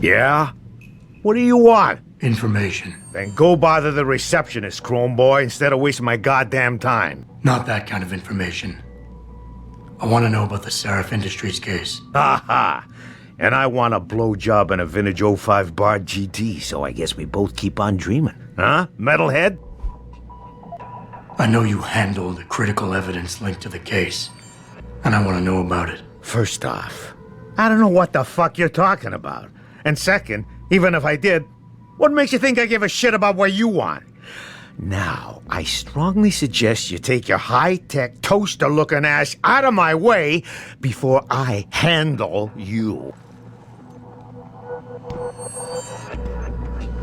Yeah? What do you want? Information. Then go bother the receptionist, Chrome Boy, instead of wasting my goddamn time. Not that kind of information. I want to know about the Seraph Industries case. Ha ha! And I want a blowjob and a vintage e05 bar GT, so I guess we both keep on dreaming. Huh, metalhead? I know you handled the critical evidence linked to the case, and I want to know about it. First off, I don't know what the fuck you're talking about. And second, even if I did, what makes you think I give a shit about what you want? Now, I strongly suggest you take your high-tech, toaster-looking ass out of my way before I handle you.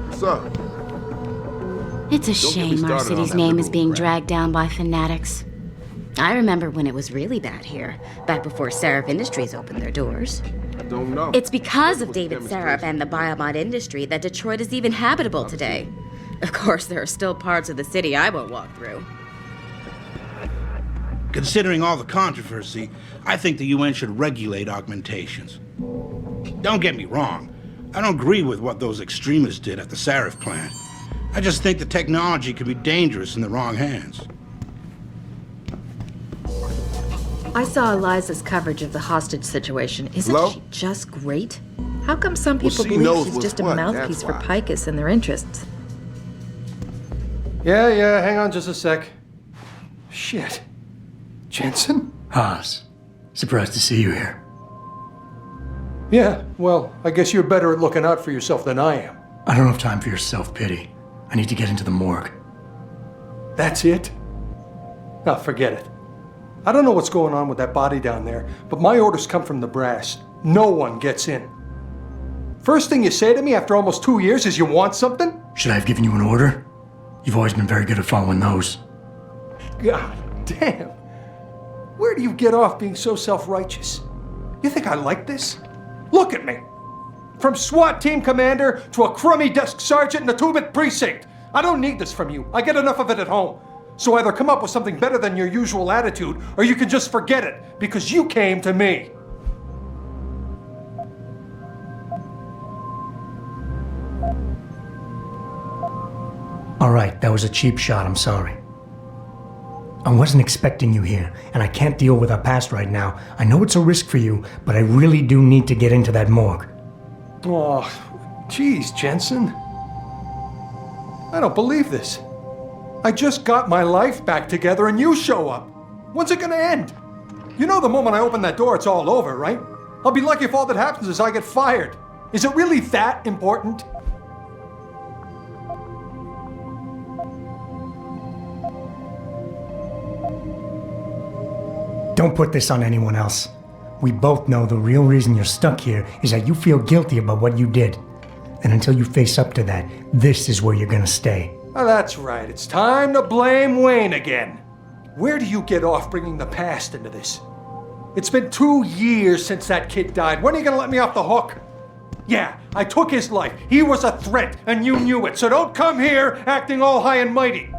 What's up? It's a Don't get me shame our started on city's that name is little being rat. dragged down by fanatics. I remember when it was really bad here, back before Seraph Industries opened their doors. I don't know. It's because of That was a David Seraph and the biomod industry that Detroit is even habitable today. Of course, there are still parts of the city I won't walk through. Considering all the controversy, I think the UN should regulate augmentations. Don't get me wrong. I don't agree with what those extremists did at the Seraph plant. I just think the technology could be dangerous in the wrong hands. I saw Eliza's coverage of the hostage situation. Isn't Hello? she just great? How come some people she believe knows she's what's just a what, mouthpiece that's for why. Picus and their interests? Yeah, hang on just a sec. Shit. Jensen? Haas, surprised to see you here. Yeah, well, I guess you're better at looking out for yourself than I am. I don't have time for your self-pity. I need to get into the morgue. That's it? Oh, forget it. I don't know what's going on with that body down there, but my orders come from the brass. No one gets in. First thing you say to me after almost 2 years is you want something? Should I have given you an order? You've always been very good at following those. God damn. Where do you get off being so self-righteous? You think I like this? Look at me. From SWAT team commander to a crummy desk sergeant in the 2-bit precinct. I don't need this from you. I get enough of it at home. So either come up with something better than your usual attitude, or you can just forget it, because you came to me. All right, that was a cheap shot, I'm sorry. I wasn't expecting you here, and I can't deal with our past right now. I know it's a risk for you, but I really do need to get into that morgue. Oh, geez, Jensen. I don't believe this. I just got my life back together and you show up. When's it gonna end? You know the moment I open that door, it's all over, right? I'll be lucky if all that happens is I get fired. Is it really that important? Don't put this on anyone else. We both know the real reason you're stuck here is that you feel guilty about what you did. And until you face up to that, this is where you're gonna stay. Oh, that's right. It's time to blame Wayne again. Where do you get off bringing the past into this? It's been 2 years since that kid died. When are you gonna let me off the hook? Yeah, I took his life. He was a threat, and you knew it. So don't come here acting all high and mighty.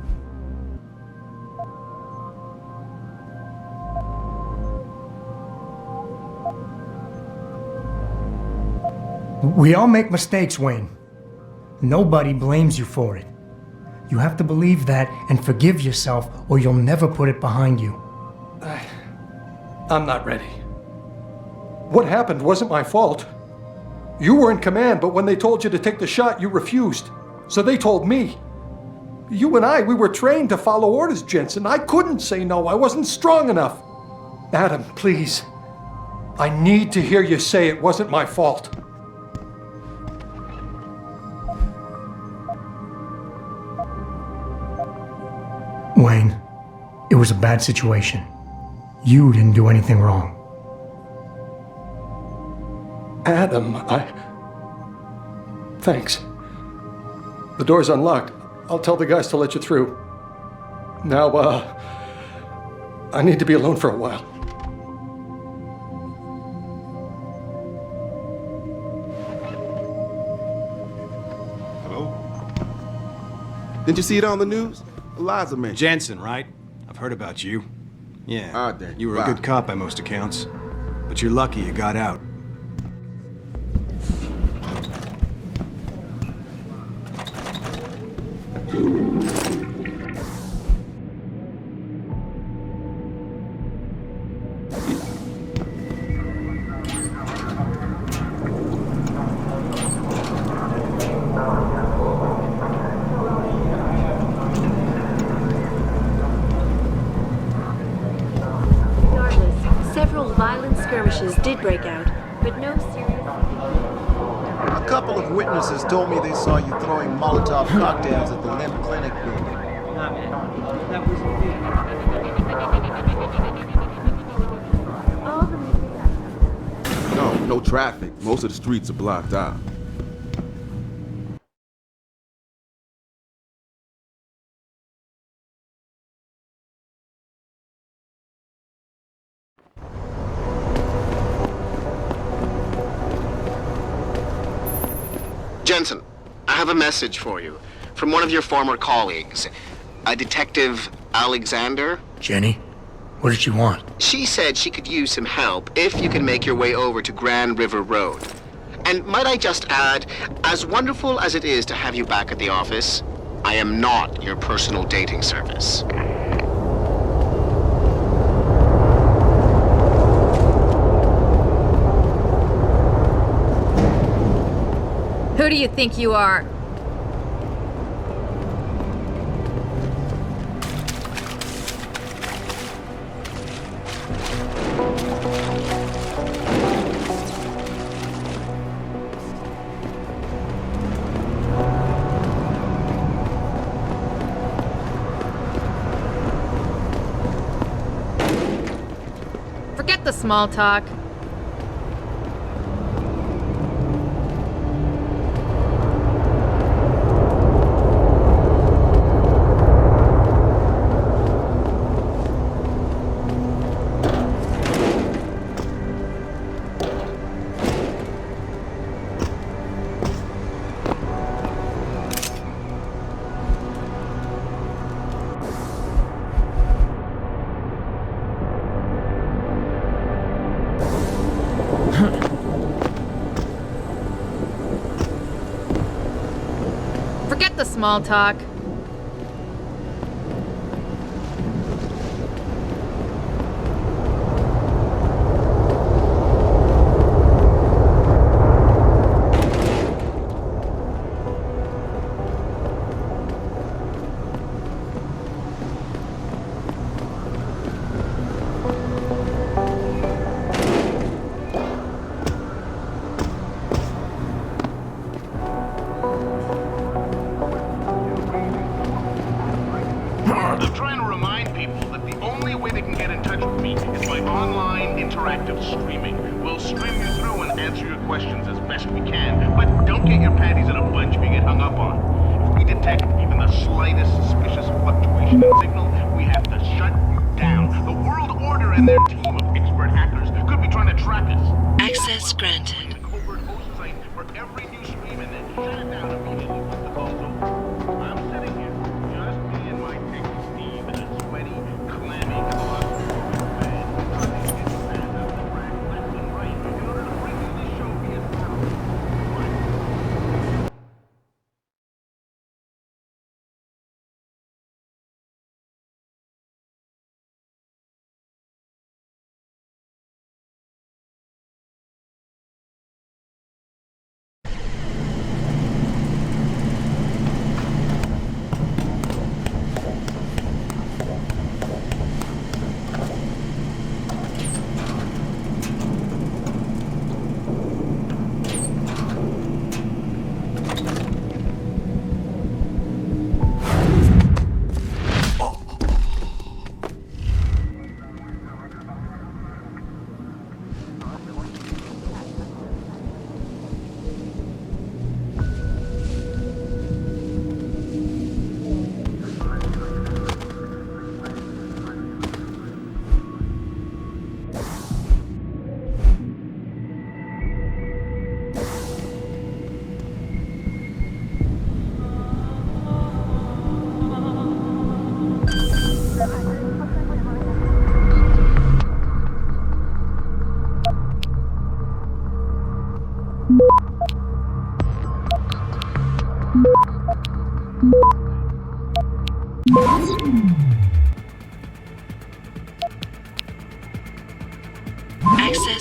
We all make mistakes, Wayne. Nobody blames you for it. You have to believe that and forgive yourself, or you'll never put it behind you. I'm not ready. What happened wasn't my fault. You were in command, but when they told you to take the shot, you refused. So they told me. You and we were trained to follow orders, Jensen. I couldn't say no. I wasn't strong enough. Adam, please. I need to hear you say it wasn't my fault. Wayne, it was a bad situation. You didn't do anything wrong. Adam, Thanks. The door's unlocked. I'll tell the guys to let you through. Now, I need to be alone for a while. Hello? Didn't you see it on the news? Eliza mentioned. Jensen, right? I've heard about you. Yeah, Odd then. you were a good cop by most accounts. But you're lucky you got out. Regardless, several violent skirmishes did break out, but no serious... A couple of witnesses told me they saw you throwing Molotov cocktails at the Limb Clinic building. Nah, man. That wasn't me. All the... No traffic. Most of the streets are blocked out. Jensen, I have a message for you from one of your former colleagues, a Detective Alexander. Jenny, what did she want? She said she could use some help if you can make your way over to Grand River Road. And might I just add, as wonderful as it is to have you back at the office, I am not your personal dating service. Who do you think you are? Forget the small talk. Forget the small talk. I'm trying to remind people that the only way they can get in touch with me is by online interactive streaming. We'll stream you through and answer your questions as best we can, but don't get your panties in a bunch if you get hung up on. If we detect even the slightest suspicious fluctuation in signal, we have to shut you down. The World Order and their team of expert hackers could be trying to track us. Access granted. Covert host site for every new stream and then shut it down immediately once the call's over. I'm sitting here, just me and my techie Steve in a sweaty, clammy closet. Left and right in order to bring you this show via satellite.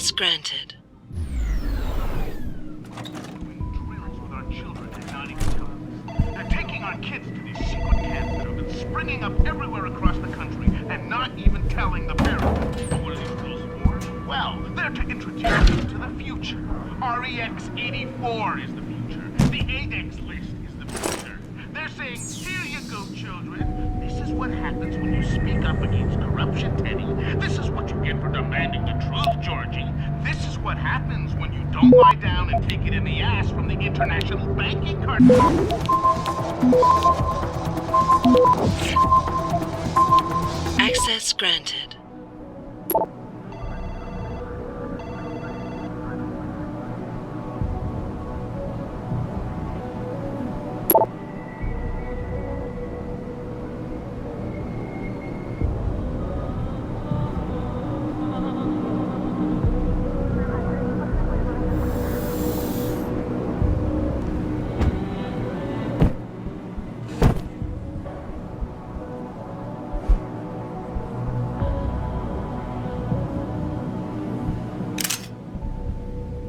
Access granted. They're taking our kids to these secret camps that have been springing up everywhere across the country and not even telling the parents. What are these rules for? Well, they're to introduce you to the future. REX84 is the future. The ADEX list is the future. They're saying, here you go, children. This is what happens when you speak up against corruption, Teddy. This is what you get for demanding the truth, Georgie. This is what happens when you don't lie down and take it in the ass from the international banking cartel. Access granted.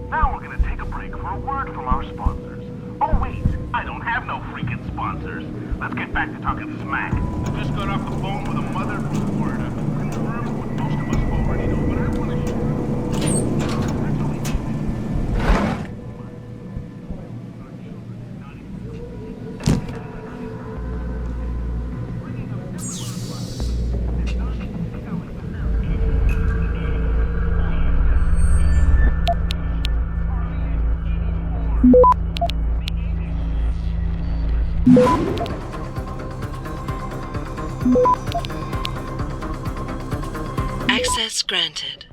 Now we're gonna take a break for a word from our sponsors. Oh wait, I don't have no freaking sponsors. Let's get back to talking smack. I just got off the phone with a mother from Florida. Confirmed what most of us already know, but I want to share. Access granted.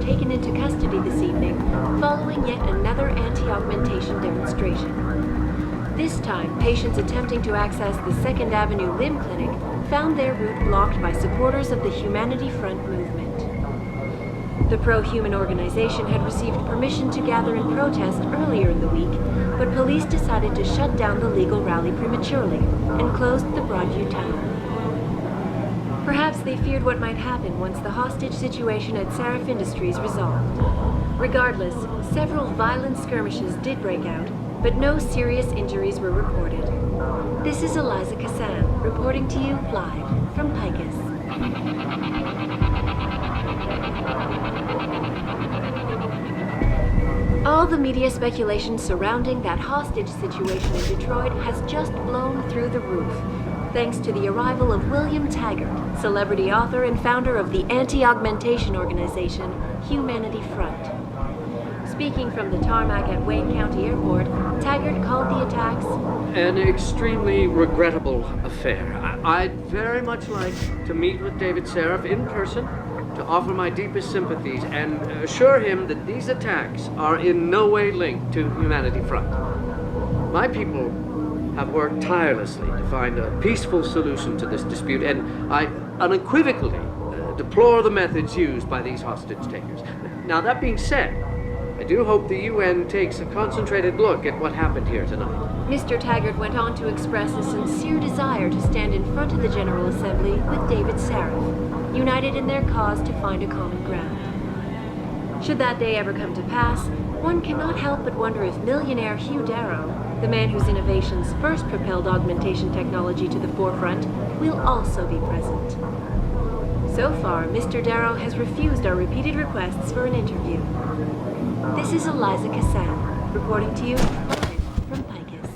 Taken into custody this evening following yet another anti-augmentation demonstration. This time, patients attempting to access the 2nd Avenue Limb Clinic found their route blocked by supporters of the Humanity Front movement. The pro-human organization had received permission to gather in protest earlier in the week, but police decided to shut down the legal rally prematurely and closed the Broadview Tower. Perhaps they feared what might happen once the hostage situation at Sarif Industries resolved. Regardless, several violent skirmishes did break out, but no serious injuries were reported. This is Eliza Kassan, reporting to you live from Picus. All the media speculation surrounding that hostage situation in Detroit has just blown through the roof, thanks to the arrival of William Taggart, celebrity author and founder of the anti-augmentation organization Humanity Front. Speaking from the tarmac at Wayne County Airport, Taggart called the attacks an extremely regrettable affair. I'd very much like to meet with David Seraph in person to offer my deepest sympathies and assure him that these attacks are in no way linked to Humanity Front. My people have worked tirelessly to find a peaceful solution to this dispute, and I unequivocally deplore the methods used by these hostage takers. Now, that being said, I do hope the UN takes a concentrated look at what happened here tonight. Mr. Taggart went on to express a sincere desire to stand in front of the General Assembly with David Seraph, united in their cause to find a common ground. Should that day ever come to pass, one cannot help but wonder if millionaire Hugh Darrow, the man whose innovations first propelled augmentation technology to the forefront, will also be present. So far, Mr. Darrow has refused our repeated requests for an interview. This is Eliza Cassan, reporting to you live from Picus.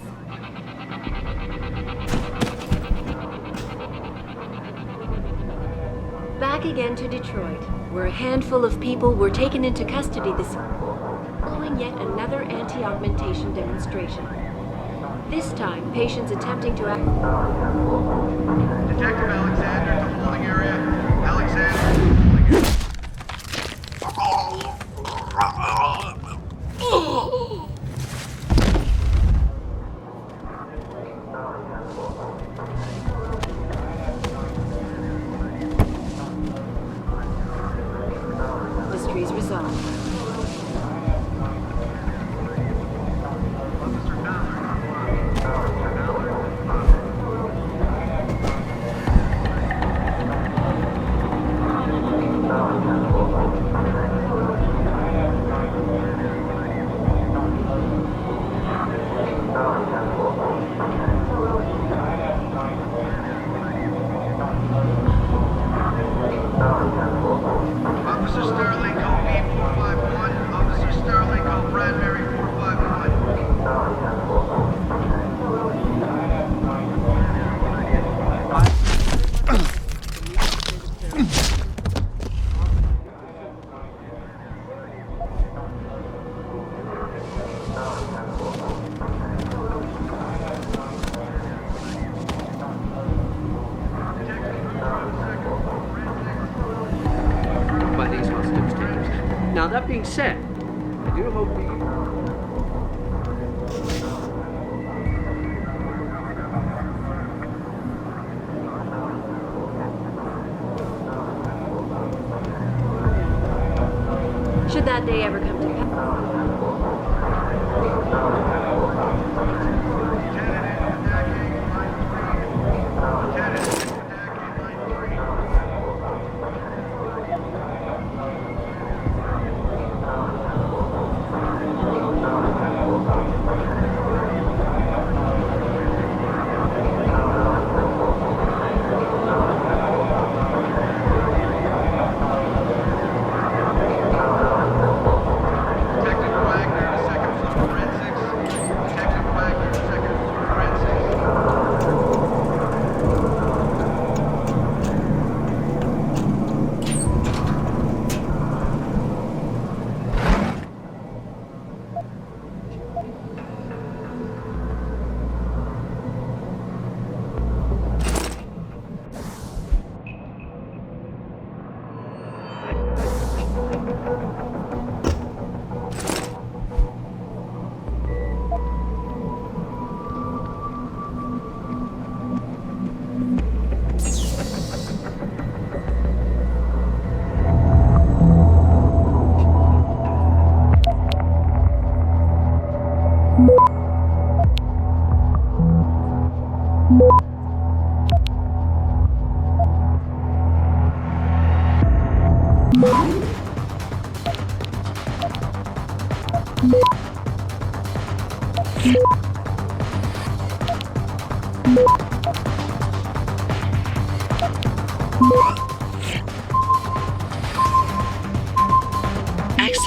Back again to Detroit, where a handful of people were taken into custody this following yet another anti-augmentation demonstration. This time, patients attempting to act... Detective Alexander, the holding area. Alexander. Mysteries resolved. Officer Sterling, code B451. Officer Sterling, code Bradbury 451. By these hostage takers. Now, that being said, I do hope the... Should that day ever come to pass.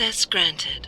Access granted.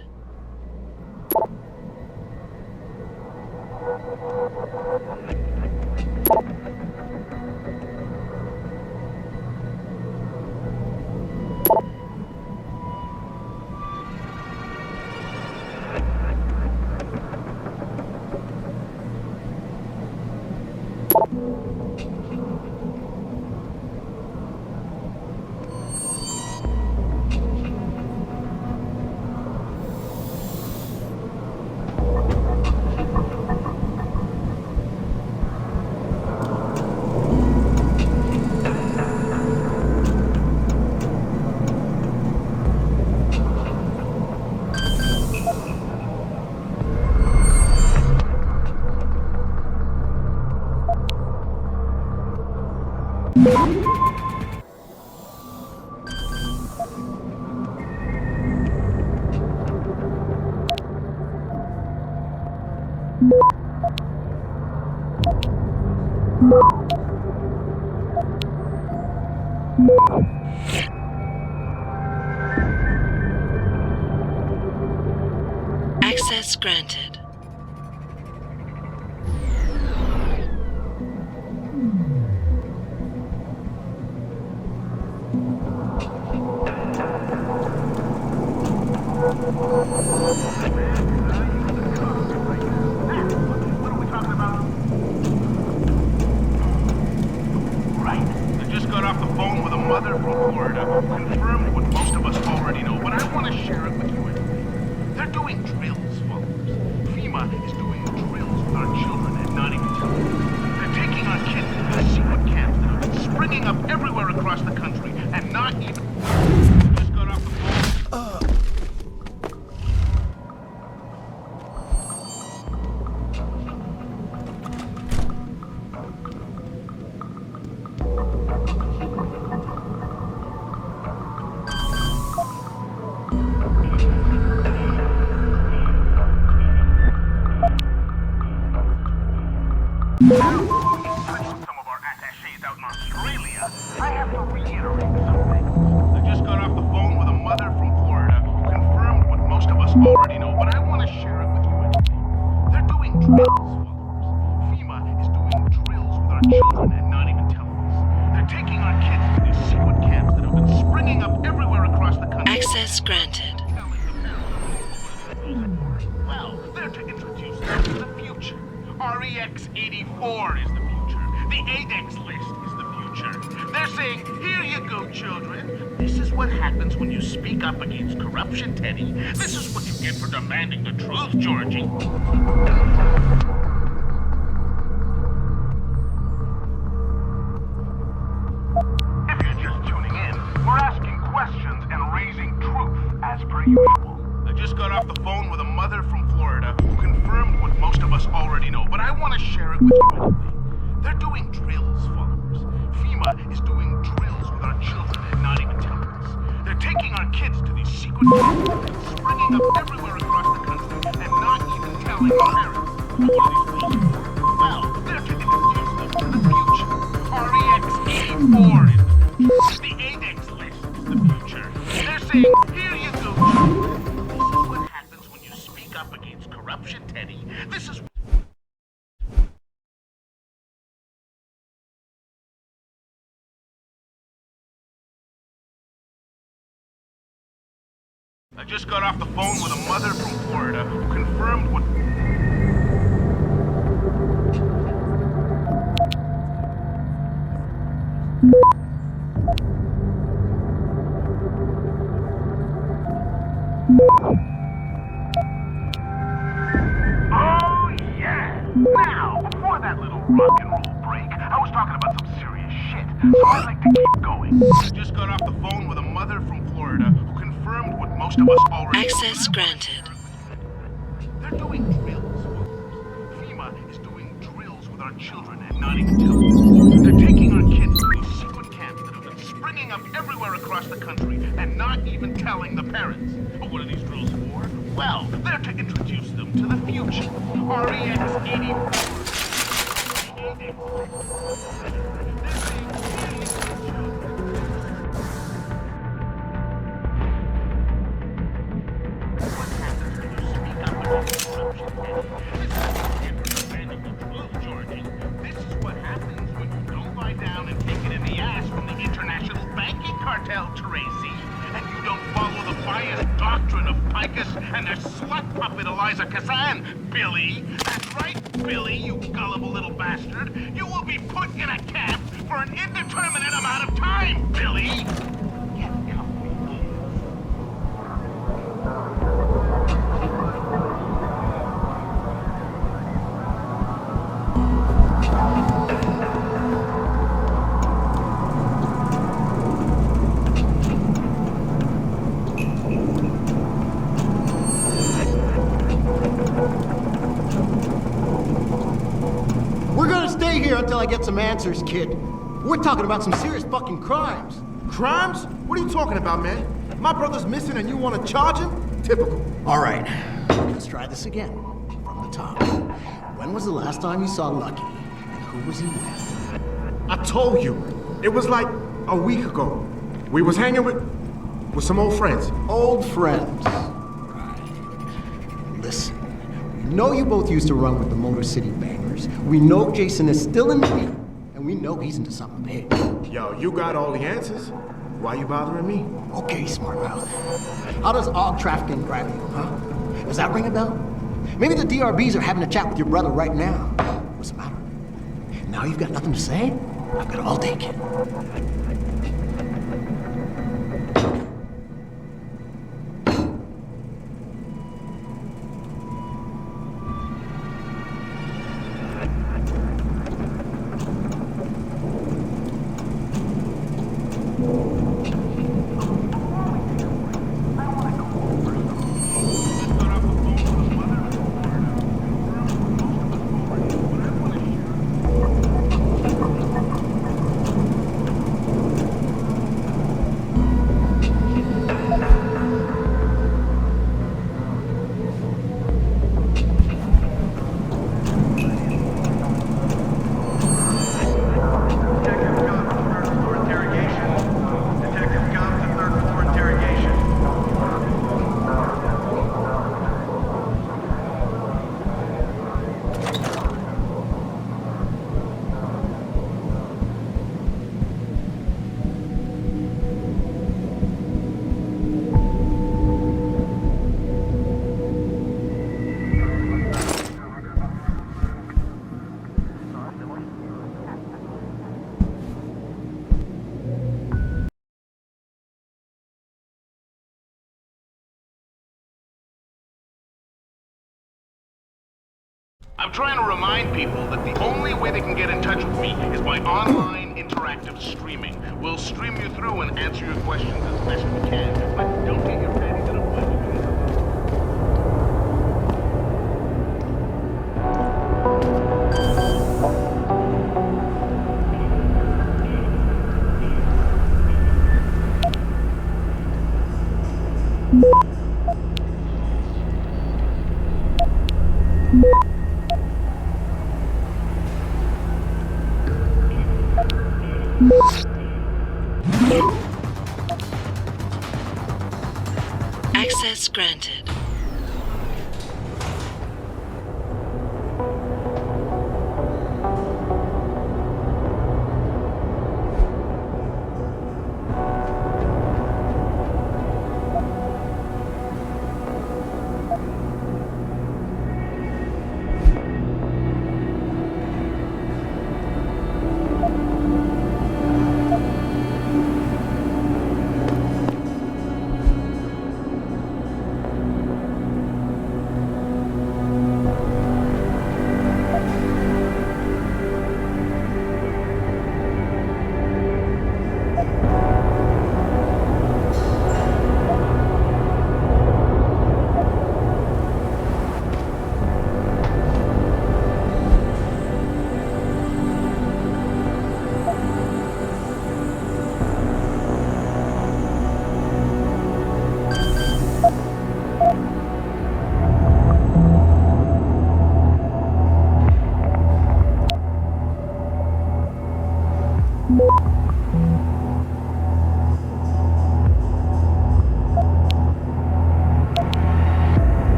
Access granted. Right. I just got off the phone with a mother from Florida who confirmed what most of us already know, but I want to share it with you anyway. They're doing drills, followers. FEMA is doing drills with our children and not even telling us. They're taking our kids to these secret camps that have been springing up everywhere across the country and not even... I just got off the phone... Some of our attachés out in Australia, I have to reiterate something. I just got off the phone with a mother from Florida who confirmed what most of us already know, but I want to share it with you anyway. They're doing drills, followers. FEMA is doing drills with our children and not even telling us. They're taking our kids to these secret camps that have been springing up everywhere across the country. Access granted. Well, they're to introduce them to the future. REX84 is the future. The ADEX list is the future. They're saying, here you go, children. This is what happens when you speak up against corruption, Teddy. This is what you get for demanding the truth, Georgie. If you're just tuning in, we're asking questions and raising truth as per usual. I just got off the phone with a mother from Florida who confirmed what most of us already know, but I want to share it with you anyway. They're doing drills, followers. FEMA is doing drills with our children and not even telling us. They're taking our kids to these secret camps that are springing up everywhere across the country and not even telling our parents. What are these drills for? Well, they're to introduce them to the future. REX84 is the future. The ADEX list is the future. They're saying, here you go, children. Up against corruption, Teddy. This is... I just got off the phone with a mother from Florida who confirmed what... Now, before that little rock and roll break, I was talking about some serious shit, so I'd like to keep going. I just got off the phone with a mother from Florida who confirmed what most of us already know. Access granted. They're doing drills. FEMA is doing drills with our children and not even telling us. They're taking our kids to these secret camps that have been springing up everywhere across the country and not even telling the parents. But what are these drills for? Well, they're to introduce them to the future. REX84. upside down and take it in the ass from the international banking cartel, Tracy. And you don't follow the biased doctrine of Picus and their slut puppet Eliza Kazan, Billy. That's right, Billy, you gullible little bastard. You will be put in a camp for an indeterminate amount of time, Billy. We're gonna stay here until I get some answers, kid. We're talking about some serious fucking crimes. Crimes? What are you talking about, man? My brother's missing and you want to charge him? Typical. All right, let's try this again. From the top. When was the last time you saw Lucky? And who was he with? I told you. It was like a week ago. We was hanging with some old friends. Old friends. Right. Listen, we know you both used to run with the Motor City Bangers. We know Jason is still in the beat. And we know he's into something big. Yo, you got all the answers. Why you bothering me? Okay, smart mouth. How does og trafficking grab you, huh? Does that ring a bell? Maybe the DRBs are having a chat with your brother right now. What's the matter? Now you've got nothing to say? I've got all day, kid. I'm trying to remind people that the only way they can get in touch with me is by online interactive streaming. We'll stream you through and answer your questions as best we can, but don't get your panties in a bunch. Access granted.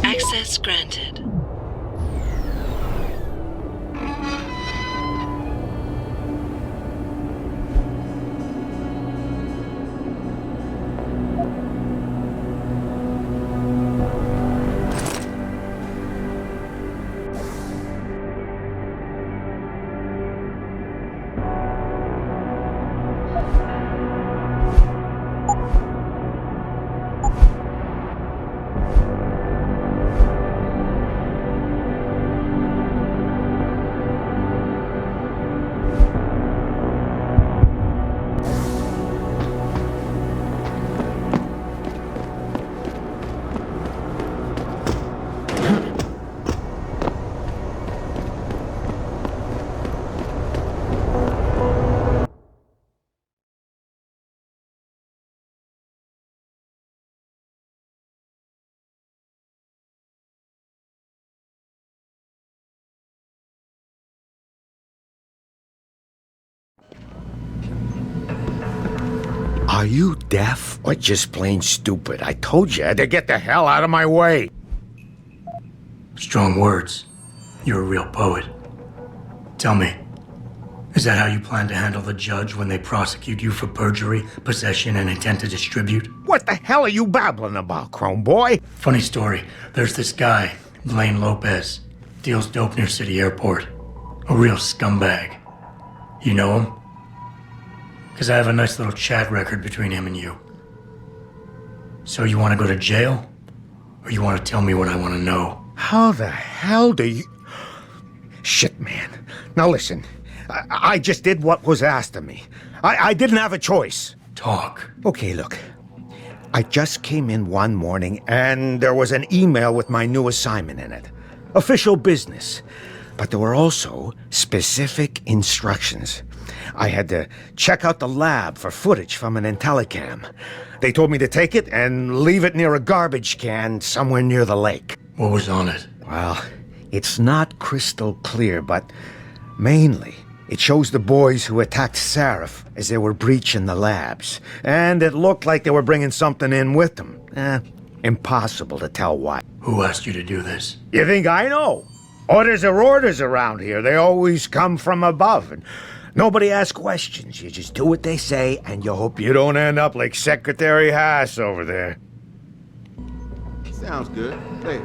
Access granted. Are you deaf or just plain stupid? I told you to get the hell out of my way. Strong words. You're a real poet. Tell me, is that how you plan to handle the judge when they prosecute you for perjury, possession, and intent to distribute? What the hell are you babbling about, Chrome Boy? Funny story. There's this guy, Blaine Lopez. Deals dope near City Airport. A real scumbag. You know him? Because I have a nice little chat record between him and you. So you want to go to jail? Or you want to tell me what I want to know? How the hell do you... Shit, man. Now listen, I just did what was asked of me. I didn't have a choice. Talk. Okay, look. I just came in one morning and there was an email with my new assignment in it. Official business. But there were also specific instructions. I had to check out the lab for footage from an IntelliCam. They told me to take it and leave it near a garbage can somewhere near the lake. What was on it? Well, it's not crystal clear, but mainly it shows the boys who attacked Sarif as they were breaching the labs. And it looked like they were bringing something in with them. Impossible to tell what. Who asked you to do this? You think I know? Orders are orders around here. They always come from above. And nobody asks questions. You just do what they say, and you hope you don't end up like Secretary Haas over there. Sounds good. Hey.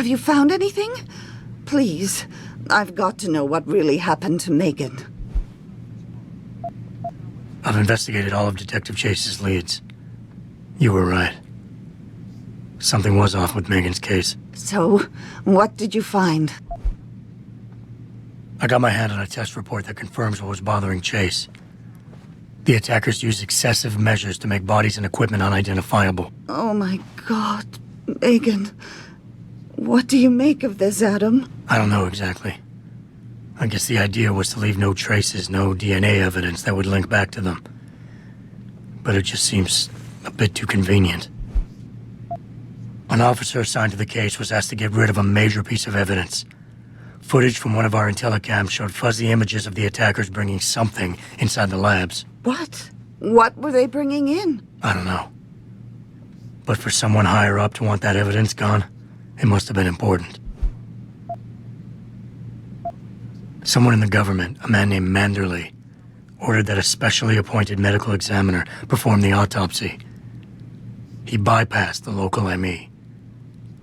Have you found anything? Please, I've got to know what really happened to Megan. I've investigated all of Detective Chase's leads. You were right. Something was off with Megan's case. So, what did you find? I got my hand on a test report that confirms what was bothering Chase. The attackers used excessive measures to make bodies and equipment unidentifiable. Oh my God, Megan. What do you make of this, Adam? I don't know exactly. I guess the idea was to leave no traces, no DNA evidence that would link back to them. But it just seems a bit too convenient. An officer assigned to the case was asked to get rid of a major piece of evidence. Footage from one of our intellicams showed fuzzy images of the attackers bringing something inside the labs. What? What were they bringing in? I don't know. But for someone higher up to want that evidence gone, it must have been important. Someone in the government, a man named Manderley, ordered that a specially appointed medical examiner perform the autopsy. He bypassed the local ME.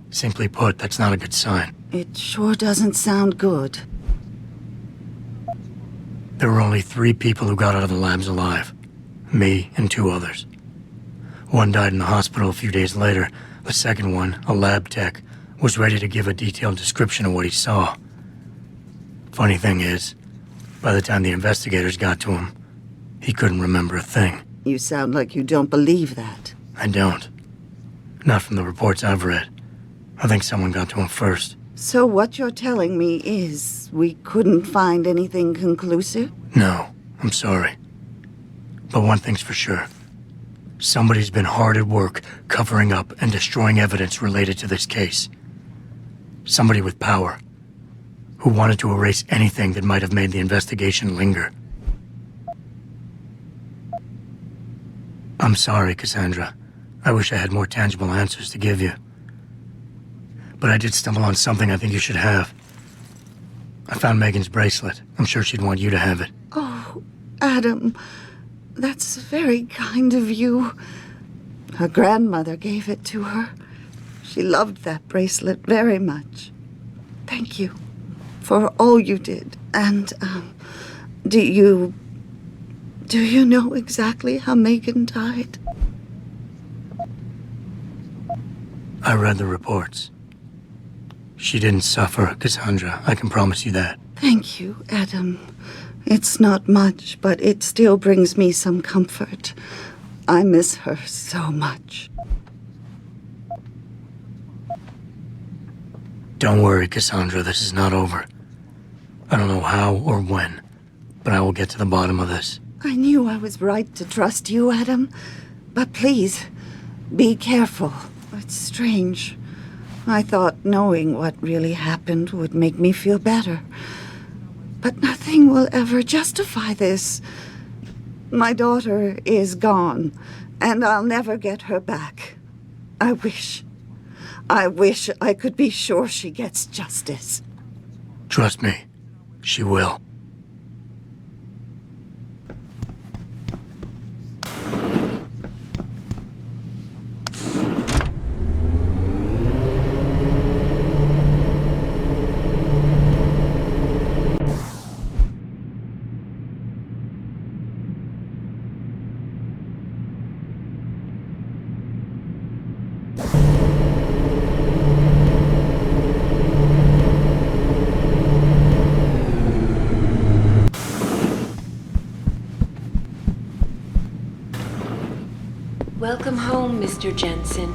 Simply put, that's not a good sign. It sure doesn't sound good. There were only 3 people who got out of the labs alive. Me and 2 others. One died in the hospital a few days later. The second one, a lab tech, was ready to give a detailed description of what he saw. Funny thing is, by the time the investigators got to him, he couldn't remember a thing. You sound like you don't believe that. I don't. Not from the reports I've read. I think someone got to him first. So what you're telling me is we couldn't find anything conclusive? No, I'm sorry. But one thing's for sure. Somebody's been hard at work covering up and destroying evidence related to this case. Somebody with power, who wanted to erase anything that might have made the investigation linger. I'm sorry, Cassandra. I wish I had more tangible answers to give you. But I did stumble on something I think you should have. I found Megan's bracelet. I'm sure she'd want you to have it. Oh, Adam, that's very kind of you. Her grandmother gave it to her. She loved that bracelet very much. Thank you for all you did. And, do you know exactly how Megan died? I read the reports. She didn't suffer, Cassandra. I can promise you that. Thank you, Adam. It's not much, but it still brings me some comfort. I miss her so much. Don't worry, Cassandra. This is not over. I don't know how or when, but I will get to the bottom of this. I knew I was right to trust you, Adam. But please, be careful. It's strange. I thought knowing what really happened would make me feel better. But nothing will ever justify this. My daughter is gone, and I'll never get her back. I wish I could be sure she gets justice. Trust me, she will. Welcome home, Mr. Jensen.